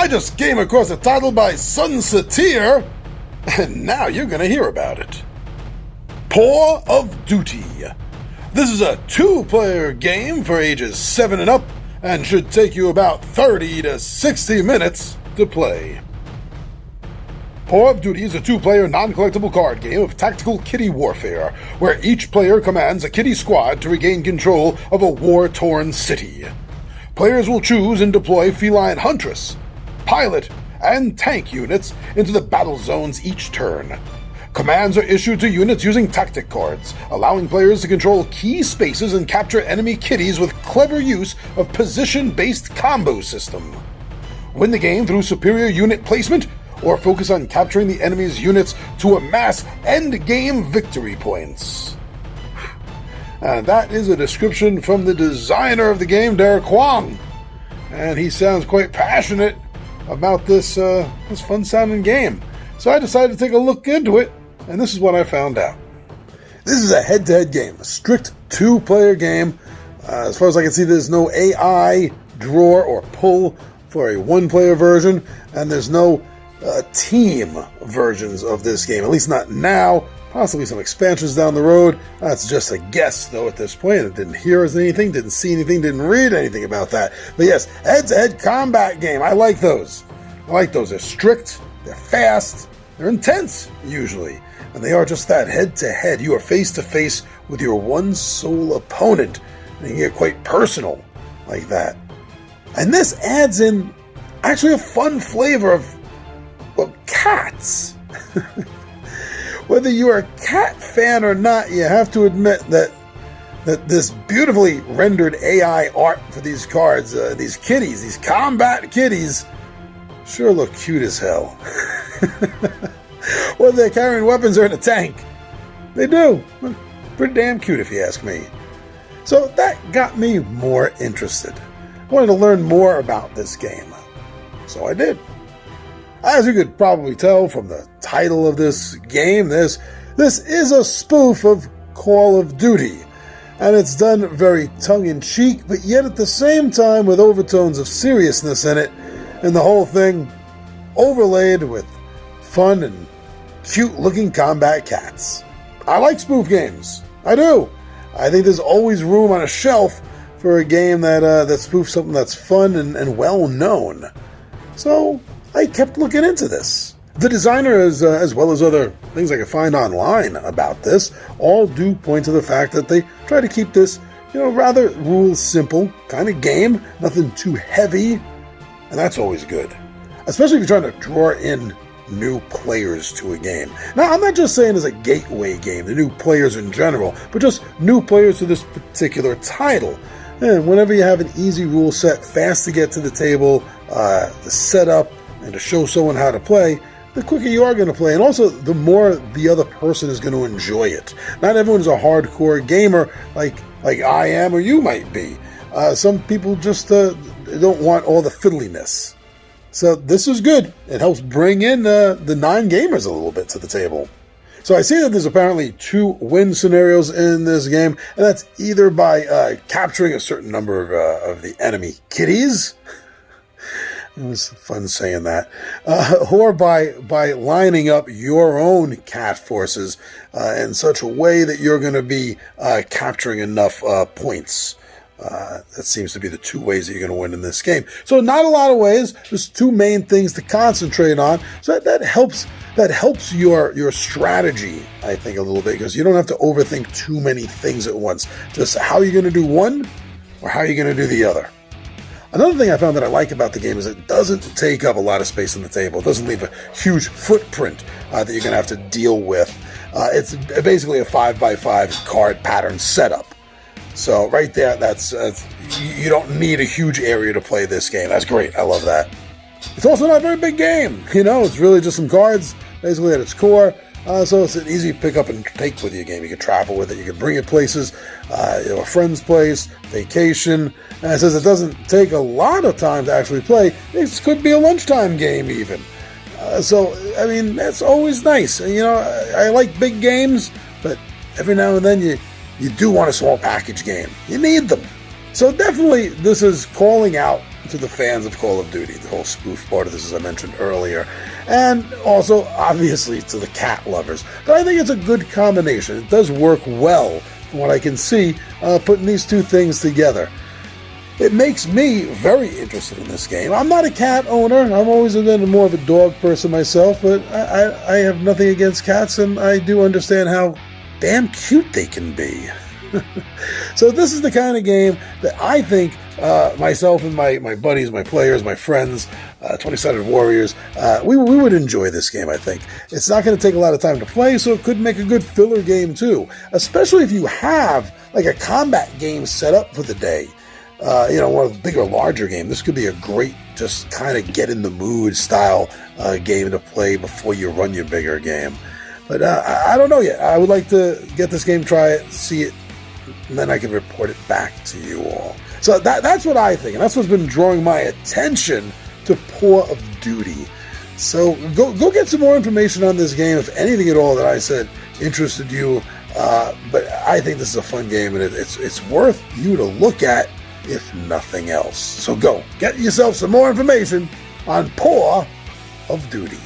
I just came across a title by Sunseteer, and now you're gonna hear about it. Paw of Duty. This is a 2-player game for ages 7 and up, and should take you about 30 to 60 minutes to play. Paw of Duty is a 2-player non-collectible card game of tactical kitty warfare, where each player commands a kitty squad to regain control of a war-torn city. Players will choose and deploy feline huntress, pilot, and tank units into the battle zones each turn. Commands are issued to units using tactic cards, allowing players to control key spaces and capture enemy kitties with clever use of position-based combo system. Win the game through superior unit placement, or focus on capturing the enemy's units to amass end-game victory points. That is a description from the designer of the game, Derek Huang, and he sounds quite passionate about this fun-sounding game. So I decided to take a look into it, and this is what I found out. This is a head-to-head game, a strict 2-player game. As far as I can see, there's no AI draw or pull for a 1-player version, and there's no team versions of this game, at least not now. Possibly some expansions down the road. That's just a guess, though, at this point. I didn't hear anything, didn't see anything, didn't read anything about that. But yes, head-to-head combat game. I like those. They're strict, they're fast, they're intense, usually. And they are just that, head-to-head. You are face-to-face with your one sole opponent. And you get quite personal like that. And this adds in, actually, a fun flavor of, well, cats. Whether you're a cat fan or not, you have to admit that this beautifully rendered AI art for these cards, these kitties, these combat kitties, sure look cute as hell. Whether they're carrying weapons or in a tank, they do. Pretty damn cute if you ask me. So that got me more interested. I wanted to learn more about this game. So I did. As you could probably tell from the title of this game, this is a spoof of Call of Duty, and it's done very tongue-in-cheek, but yet at the same time with overtones of seriousness in it, and the whole thing overlaid with fun and cute-looking combat cats. I like spoof games. I do. I think there's always room on a shelf for a game that spoofs something that's fun and well-known. So I kept looking into this. The designer, as well as other things I could find online about this, all do point to the fact that they try to keep this, rather rules simple kind of game, nothing too heavy, and that's always good. Especially if you're trying to draw in new players to a game. Now, I'm not just saying as a gateway game, the new players in general, but just new players to this particular title. And whenever you have an easy rule set, fast to get to the table, to set up, and to show someone how to play, the quicker you are going to play, and also the more the other person is going to enjoy it. Not everyone's a hardcore gamer like I am or you might be. Some people just don't want all the fiddliness. So this is good. It helps bring in the non-gamers a little bit to the table. So I see that there's apparently 2 win scenarios in this game, and that's either by capturing a certain number of the enemy kitties. It was fun saying that. Or by lining up your own cat forces in such a way that you're going to be capturing enough points. That seems to be the 2 ways that you're going to win in this game. So not a lot of ways. There's 2 main things to concentrate on. So that helps your strategy, I think, a little bit, because you don't have to overthink too many things at once. Just how you're going to do one or how you're going to do the other. Another thing I found that I like about the game is it doesn't take up a lot of space on the table. It doesn't leave a huge footprint that you're going to have to deal with. It's basically a 5x5 card pattern setup. So right there, that's you don't need a huge area to play this game. That's great. I love that. It's also not a very big game. It's really just some cards, basically at its core. So it's an easy pick up and take with you game. You can travel with it. You can bring it places, a friend's place, vacation. And it says it doesn't take a lot of time to actually play. This could be a lunchtime game even. So, I mean, that's always nice. I like big games, but every now and then you do want a small package game. You need them. So definitely this is calling out to the fans of Call of Duty. The whole spoof part of this, as I mentioned earlier. And also, obviously, to the cat lovers. But I think it's a good combination. It does work well, from what I can see, putting these two things together. It makes me very interested in this game. I'm not a cat owner. I've always been more of a dog person myself, but I have nothing against cats, and I do understand how damn cute they can be. So this is the kind of game that I think myself and my buddies, my players, my friends, 20-sided warriors, we would enjoy this game, I think. It's not going to take a lot of time to play, so it could make a good filler game too, especially if you have like a combat game set up for the day. One of the bigger, larger game. This could be a great, just kind of get in the mood style game to play before you run your bigger game. But I don't know yet. I would like to get this game, try it, see it, and then I can report it back to you all. So that's what I think, and that's what's been drawing my attention to Paw of Duty. So go get some more information on this game, if anything at all that I said interested you. But I think this is a fun game, and it's worth you to look at, if nothing else. So go, get yourself some more information on Paw of Duty.